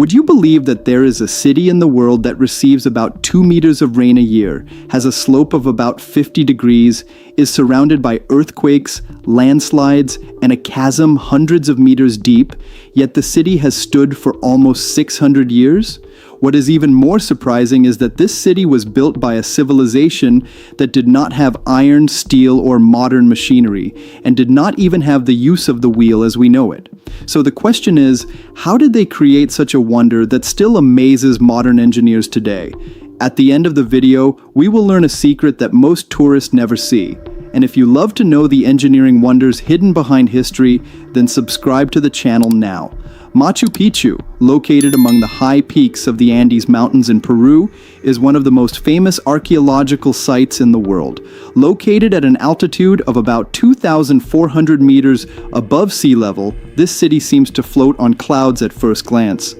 Would you believe that there is a city in the world that receives about 2 meters of rain a year, has a slope of about 50 degrees, is surrounded by earthquakes, landslides, and a chasm hundreds of meters deep, yet the city has stood for almost 600 years? What is even more surprising is that this city was built by a civilization that did not have iron, steel, or modern machinery, and did not even have the use of the wheel as we know it. So the question is, how did they create such a wonder that still amazes modern engineers today? At the end of the video, we will learn a secret that most tourists never see. And if you love to know the engineering wonders hidden behind history, then subscribe to the channel now. Machu Picchu, located among the high peaks of the Andes Mountains in Peru, is one of the most famous archaeological sites in the world. Located at an altitude of about 2,400 meters above sea level, this city seems to float on clouds at first glance.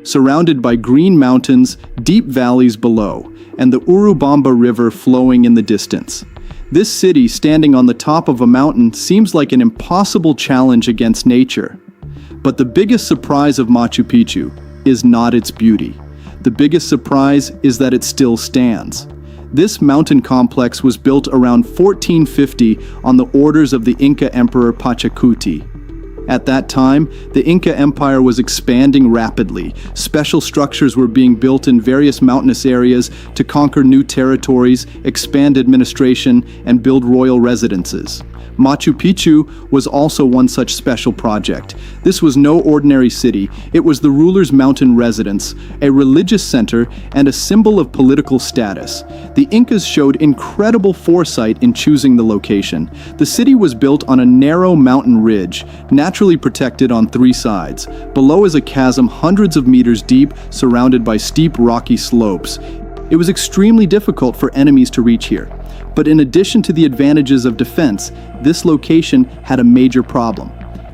Surrounded by green mountains, deep valleys below, and the Urubamba River flowing in the distance. This city, standing on the top of a mountain, seems like an impossible challenge against nature. But the biggest surprise of Machu Picchu is not its beauty. The biggest surprise is that it still stands. This mountain complex was built around 1450 on the orders of the Inca Emperor Pachacuti. At that time, the Inca Empire was expanding rapidly. Special structures were being built in various mountainous areas to conquer new territories, expand administration, and build royal residences. Machu Picchu was also one such special project. This was no ordinary city. It was the ruler's mountain residence, a religious center, and a symbol of political status. The Incas showed incredible foresight in choosing the location. The city was built on a narrow mountain ridge, naturally protected on 3 sides. Below is a chasm hundreds of meters deep, surrounded by steep rocky slopes. It was extremely difficult for enemies to reach here. But in addition to the advantages of defense, this location had a major problem.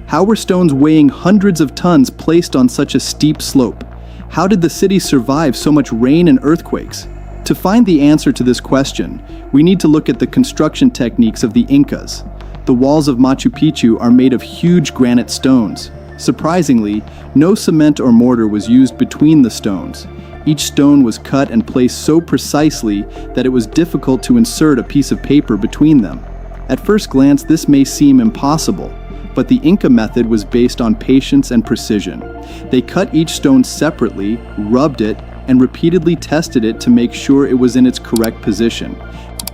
How were stones weighing hundreds of tons placed on such a steep slope? How did the city survive so much rain and earthquakes? To find the answer to this question, we need to look at the construction techniques of the Incas. The walls of Machu Picchu are made of huge granite stones. Surprisingly, no cement or mortar was used between the stones. Each stone was cut and placed so precisely that it was difficult to insert a piece of paper between them. At first glance, this may seem impossible, but the Inca method was based on patience and precision. They cut each stone separately, rubbed it, and repeatedly tested it to make sure it was in its correct position.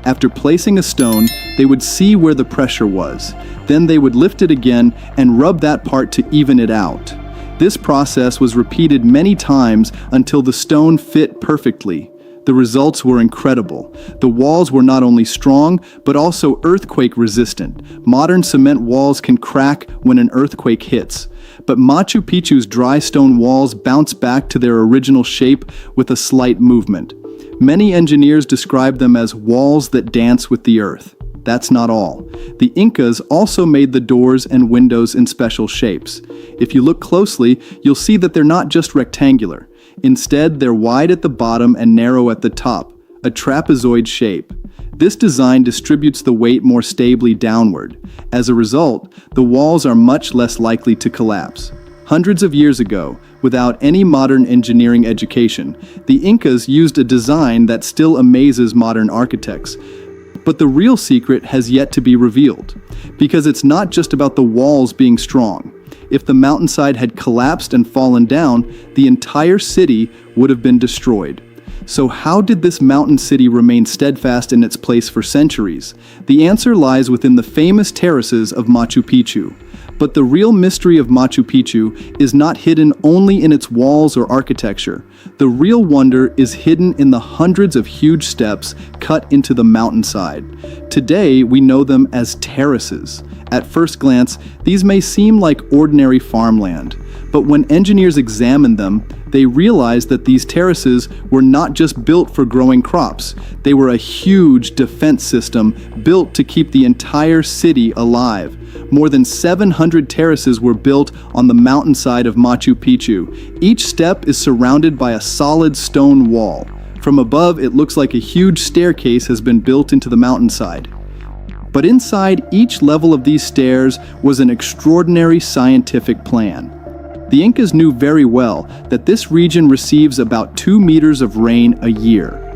After placing a stone, they would see where the pressure was. Then they would lift it again and rub that part to even it out. This process was repeated many times until the stone fit perfectly. The results were incredible. The walls were not only strong, but also earthquake resistant. Modern cement walls can crack when an earthquake hits. But Machu Picchu's dry stone walls bounce back to their original shape with a slight movement. Many engineers describe them as walls that dance with the earth. That's not all. The Incas also made the doors and windows in special shapes. If you look closely, you'll see that they're not just rectangular. Instead, they're wide at the bottom and narrow at the top, a trapezoid shape. This design distributes the weight more stably downward. As a result, the walls are much less likely to collapse. Hundreds of years ago, without any modern engineering education, the Incas used a design that still amazes modern architects. But the real secret has yet to be revealed, because it's not just about the walls being strong. If the mountainside had collapsed and fallen down, the entire city would have been destroyed. So how did this mountain city remain steadfast in its place for centuries? The answer lies within the famous terraces of Machu Picchu. But the real mystery of Machu Picchu is not hidden only in its walls or architecture. The real wonder is hidden in the hundreds of huge steps cut into the mountainside. Today, we know them as terraces. At first glance, these may seem like ordinary farmland. But when engineers examined them, they realized that these terraces were not just built for growing crops. They were a huge defense system built to keep the entire city alive. More than 700 terraces were built on the mountainside of Machu Picchu. Each step is surrounded by a solid stone wall. From above, it looks like a huge staircase has been built into the mountainside. But inside each level of these stairs was an extraordinary scientific plan. The Incas knew very well that this region receives about 2 meters of rain a year.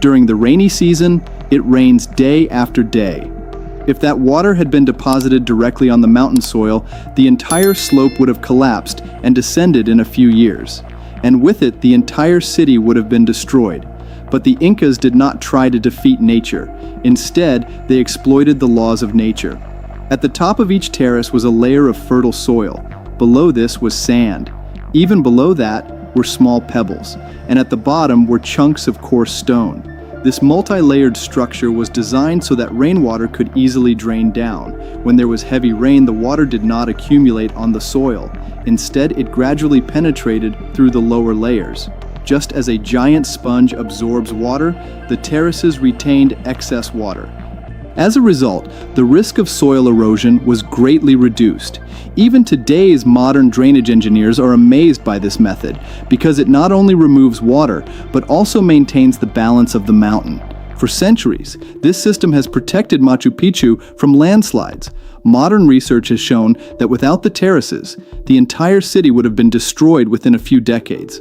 During the rainy season, it rains day after day. If that water had been deposited directly on the mountain soil, the entire slope would have collapsed and descended in a few years. And with it, the entire city would have been destroyed. But the Incas did not try to defeat nature. Instead, they exploited the laws of nature. At the top of each terrace was a layer of fertile soil. Below this was sand. Even below that were small pebbles. And at the bottom were chunks of coarse stone. This multi-layered structure was designed so that rainwater could easily drain down. When there was heavy rain, the water did not accumulate on the soil. Instead, it gradually penetrated through the lower layers. Just as a giant sponge absorbs water, the terraces retained excess water. As a result, the risk of soil erosion was greatly reduced. Even today's modern drainage engineers are amazed by this method because it not only removes water, but also maintains the balance of the mountain. For centuries, this system has protected Machu Picchu from landslides. Modern research has shown that without the terraces, the entire city would have been destroyed within a few decades.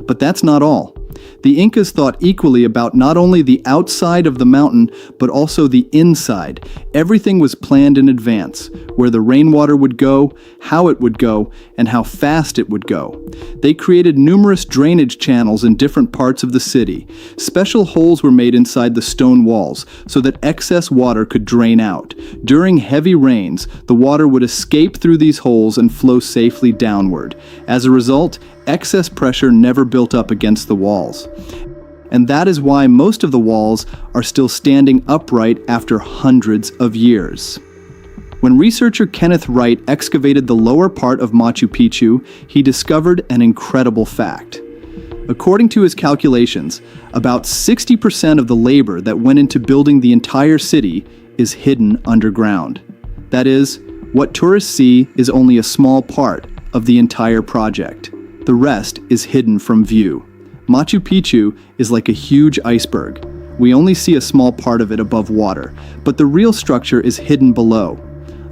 But that's not all. The Incas thought equally about not only the outside of the mountain, but also the inside. Everything was planned in advance, where the rainwater would go, how it would go, and how fast it would go. They created numerous drainage channels in different parts of the city. Special holes were made inside the stone walls so that excess water could drain out. During heavy rains, the water would escape through these holes and flow safely downward. As a result, excess pressure never built up against the walls. And that is why most of the walls are still standing upright after hundreds of years. When researcher Kenneth Wright excavated the lower part of Machu Picchu, he discovered an incredible fact. According to his calculations, about 60% of the labor that went into building the entire city is hidden underground. That is, what tourists see is only a small part of the entire project. The rest is hidden from view. Machu Picchu is like a huge iceberg. We only see a small part of it above water, but the real structure is hidden below.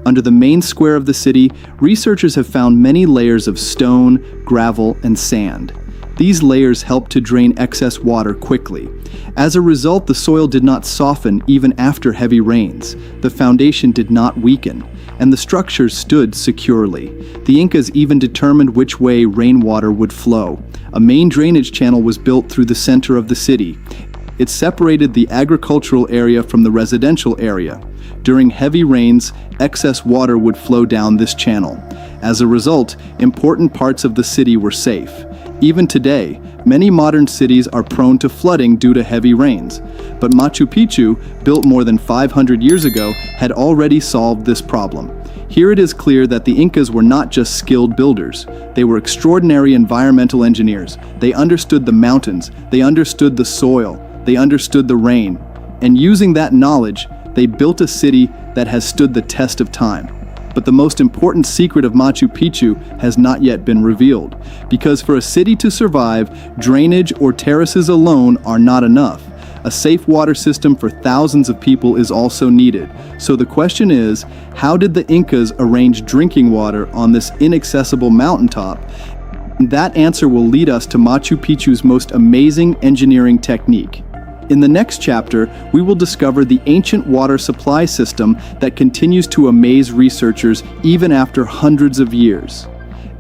Under the main square of the city, researchers have found many layers of stone, gravel, and sand. These layers help to drain excess water quickly. As a result, the soil did not soften even after heavy rains. The foundation did not weaken, and the structure stood securely. The Incas even determined which way rainwater would flow. A main drainage channel was built through the center of the city. It separated the agricultural area from the residential area. During heavy rains, excess water would flow down this channel. As a result, important parts of the city were safe. Even today, many modern cities are prone to flooding due to heavy rains. But Machu Picchu, built more than 500 years ago, had already solved this problem. Here it is clear that the Incas were not just skilled builders. They were extraordinary environmental engineers. They understood the mountains, they understood the soil, they understood the rain. And using that knowledge, they built a city that has stood the test of time. But the most important secret of Machu Picchu has not yet been revealed, because for a city to survive, drainage or terraces alone are not enough. A safe water system for thousands of people is also needed. So the question is, how did the Incas arrange drinking water on this inaccessible mountaintop? That answer will lead us to Machu Picchu's most amazing engineering technique. In the next chapter, we will discover the ancient water supply system that continues to amaze researchers even after hundreds of years.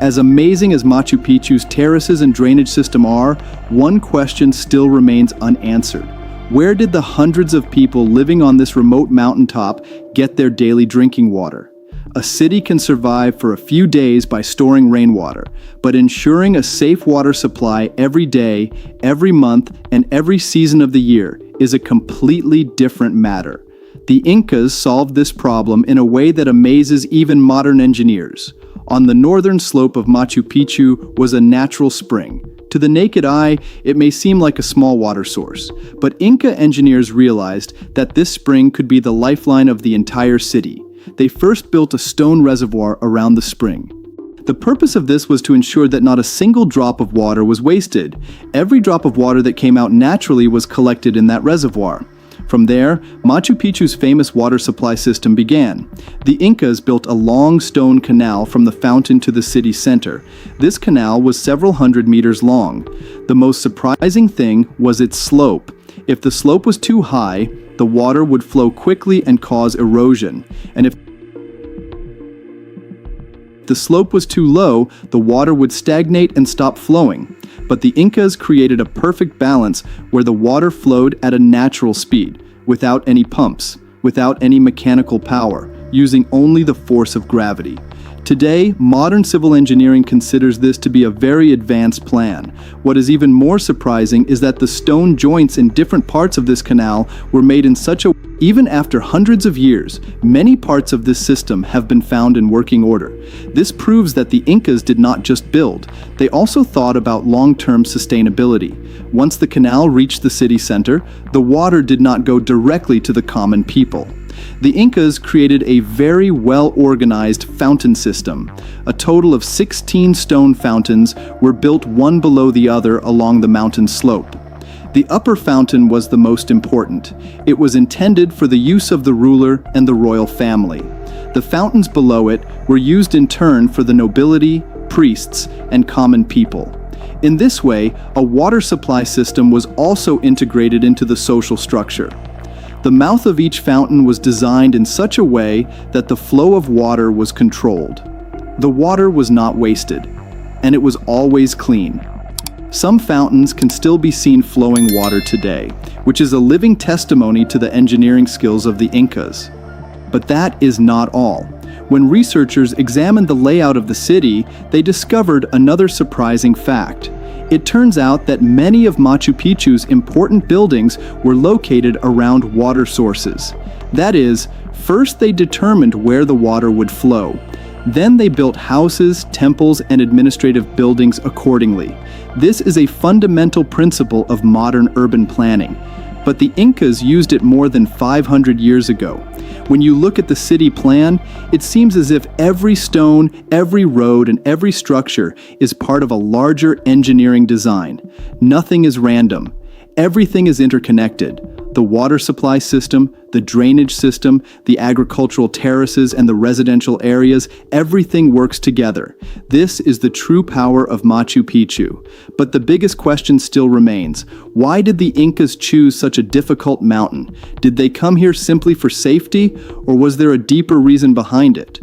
As amazing as Machu Picchu's terraces and drainage system are, one question still remains unanswered. Where did the hundreds of people living on this remote mountaintop get their daily drinking water? A city can survive for a few days by storing rainwater, but ensuring a safe water supply every day, every month, and every season of the year is a completely different matter. The Incas solved this problem in a way that amazes even modern engineers. On the northern slope of Machu Picchu was a natural spring. To the naked eye, it may seem like a small water source, but Inca engineers realized that this spring could be the lifeline of the entire city. They first built a stone reservoir around the spring. The purpose of this was to ensure that not a single drop of water was wasted. Every drop of water that came out naturally was collected in that reservoir. From there, Machu Picchu's famous water supply system began. The Incas built a long stone canal from the fountain to the city center. This canal was several hundred meters long. The most surprising thing was its slope. If the slope was too high, the water would flow quickly and cause erosion. And if the slope was too low, the water would stagnate and stop flowing. But the Incas created a perfect balance where the water flowed at a natural speed, without any pumps, without any mechanical power, using only the force of gravity. Today, modern civil engineering considers this to be a very advanced plan. What is even more surprising is that the stone joints in different parts of this canal were made in such a even after hundreds of years, many parts of this system have been found in working order. This proves that the Incas did not just build, they also thought about long-term sustainability. Once the canal reached the city center, the water did not go directly to the common people. The Incas created a very well-organized fountain system. A total of 16 stone fountains were built one below the other along the mountain slope. The upper fountain was the most important. It was intended for the use of the ruler and the royal family. The fountains below it were used in turn for the nobility, priests, and common people. In this way, a water supply system was also integrated into the social structure. The mouth of each fountain was designed in such a way that the flow of water was controlled. The water was not wasted, and it was always clean. Some fountains can still be seen flowing water today, which is a living testimony to the engineering skills of the Incas. But that is not all. When researchers examined the layout of the city, they discovered another surprising fact. It turns out that many of Machu Picchu's important buildings were located around water sources. That is, first they determined where the water would flow. Then they built houses, temples, and administrative buildings accordingly. This is a fundamental principle of modern urban planning. But the Incas used it more than 500 years ago. When you look at the city plan, it seems as if every stone, every road, and every structure is part of a larger engineering design. Nothing is random. Everything is interconnected. The water supply system, the drainage system, the agricultural terraces, and the residential areas, everything works together. This is the true power of Machu Picchu. But the biggest question still remains. Why did the Incas choose such a difficult mountain? Did they come here simply for safety, or was there a deeper reason behind it?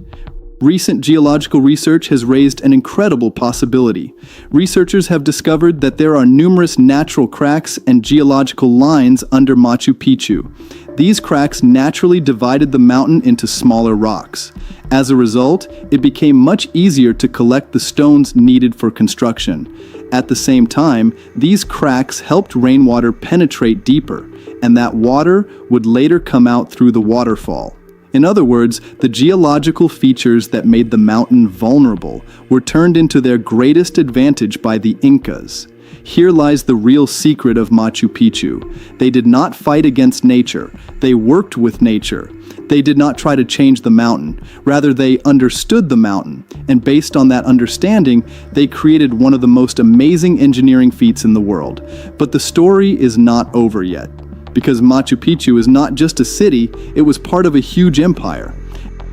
Recent geological research has raised an incredible possibility. Researchers have discovered that there are numerous natural cracks and geological lines under Machu Picchu. These cracks naturally divided the mountain into smaller rocks. As a result, it became much easier to collect the stones needed for construction. At the same time, these cracks helped rainwater penetrate deeper, and that water would later come out through the waterfall. In other words, the geological features that made the mountain vulnerable were turned into their greatest advantage by the Incas. Here lies the real secret of Machu Picchu. They did not fight against nature. They worked with nature. They did not try to change the mountain. Rather, they understood the mountain. And based on that understanding, they created one of the most amazing engineering feats in the world. But the story is not over yet. Because Machu Picchu is not just a city, it was part of a huge empire.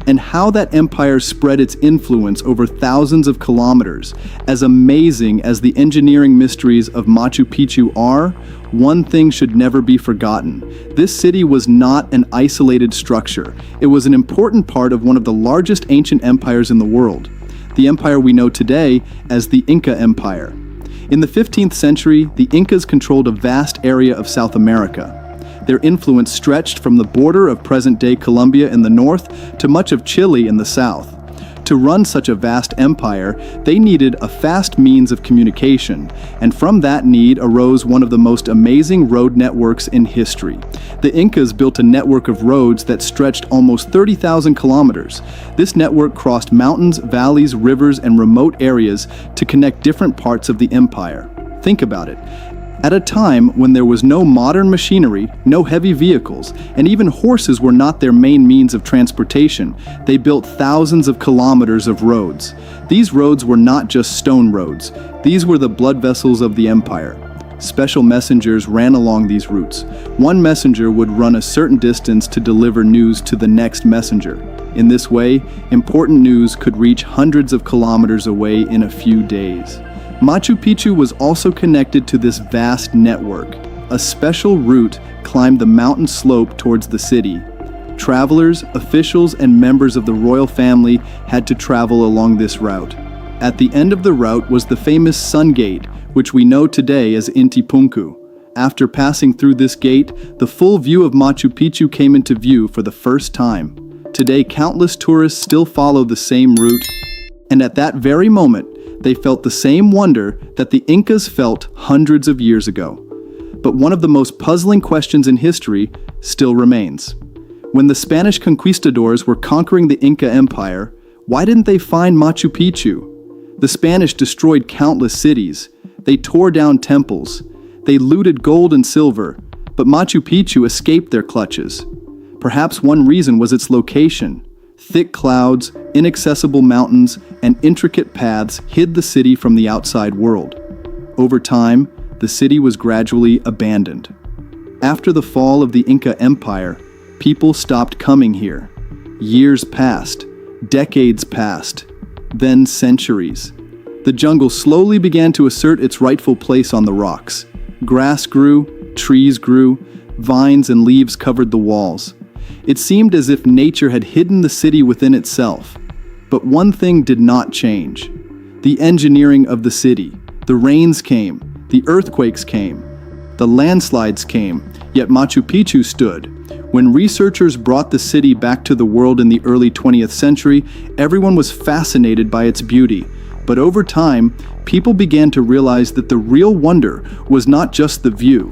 And how that empire spread its influence over thousands of kilometers. As amazing as the engineering mysteries of Machu Picchu are, one thing should never be forgotten. This city was not an isolated structure. It was an important part of one of the largest ancient empires in the world. The empire we know today as the Inca Empire. In the 15th century, the Incas controlled a vast area of South America. Their influence stretched from the border of present-day Colombia in the north to much of Chile in the south. To run such a vast empire, they needed a fast means of communication, and from that need arose one of the most amazing road networks in history. The Incas built a network of roads that stretched almost 30,000 kilometers. This network crossed mountains, valleys, rivers, and remote areas to connect different parts of the empire. Think about it. At a time when there was no modern machinery, no heavy vehicles, and even horses were not their main means of transportation, they built thousands of kilometers of roads. These roads were not just stone roads. These were the blood vessels of the empire. special messengers ran along these routes. One messenger would run a certain distance to deliver news to the next messenger. In this way, important news could reach hundreds of kilometers away in a few days. Machu Picchu was also connected to this vast network. A special route climbed the mountain slope towards the city. Travelers, officials, and members of the royal family had to travel along this route. At the end of the route was the famous Sun Gate, which we know today as Inti Punku. After passing through this gate, the full view of Machu Picchu came into view for the first time. Today, countless tourists still follow the same route, and at that very moment, they felt the same wonder that the Incas felt hundreds of years ago. But one of the most puzzling questions in history still remains. When the Spanish conquistadors were conquering the Inca Empire, why didn't they find Machu Picchu? The Spanish destroyed countless cities. They tore down temples. They looted gold and silver, but Machu Picchu escaped their clutches. Perhaps one reason was its location. Thick clouds, inaccessible mountains, and intricate paths hid the city from the outside world. Over time, the city was gradually abandoned. After the fall of the Inca Empire, people stopped coming here. Years passed, decades passed, then centuries. The jungle slowly began to assert its rightful place on the rocks. Grass grew, trees grew, vines and leaves covered the walls. It seemed as if nature had hidden the city within itself. But one thing did not change: the engineering of the city. The rains came, the earthquakes came, the landslides came, yet Machu Picchu stood. When researchers brought the city back to the world in the early 20th century, everyone was fascinated by its beauty. But over time, people began to realize that the real wonder was not just the view.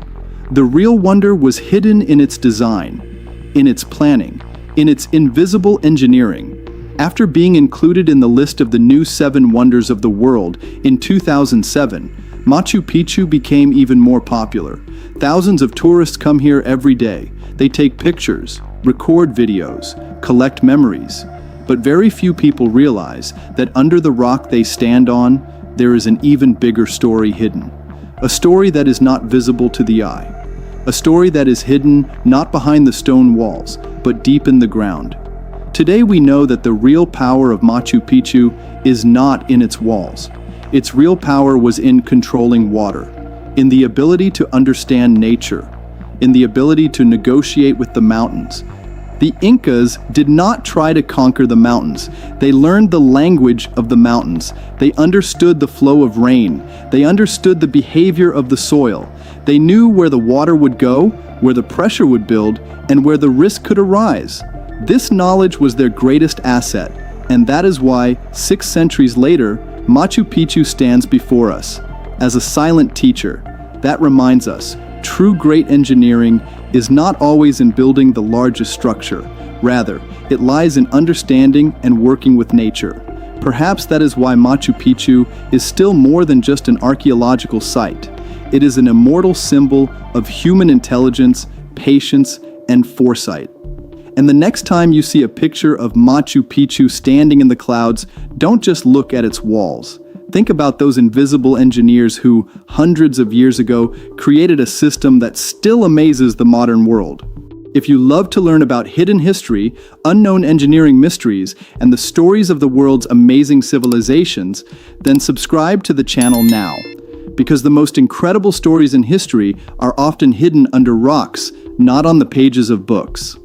The real wonder was hidden in its design, in its planning, in its invisible engineering. After being included in the list of the new 7 wonders of the world in 2007, Machu Picchu became even more popular. Thousands of tourists come here every day. They take pictures, record videos, collect memories. But very few people realize that under the rock they stand on, there is an even bigger story hidden. A story that is not visible to the eye. A story that is hidden not behind the stone walls, but deep in the ground. Today we know that the real power of Machu Picchu is not in its walls. Its real power was in controlling water, in the ability to understand nature, in the ability to negotiate with the mountains. The Incas did not try to conquer the mountains. They learned the language of the mountains. They understood the flow of rain. They understood the behavior of the soil. They knew where the water would go, where the pressure would build, and where the risk could arise. This knowledge was their greatest asset, and that is why, 6 centuries later, Machu Picchu stands before us. As a silent teacher, that reminds us, true great engineering is not always in building the largest structure. Rather, it lies in understanding and working with nature. Perhaps that is why Machu Picchu is still more than just an archaeological site. It is an immortal symbol of human intelligence, patience, and foresight. And the next time you see a picture of Machu Picchu standing in the clouds, don't just look at its walls. Think about those invisible engineers who, hundreds of years ago, created a system that still amazes the modern world. If you love to learn about hidden history, unknown engineering mysteries, and the stories of the world's amazing civilizations, then subscribe to the channel now. Because the most incredible stories in history are often hidden under rocks, not on the pages of books.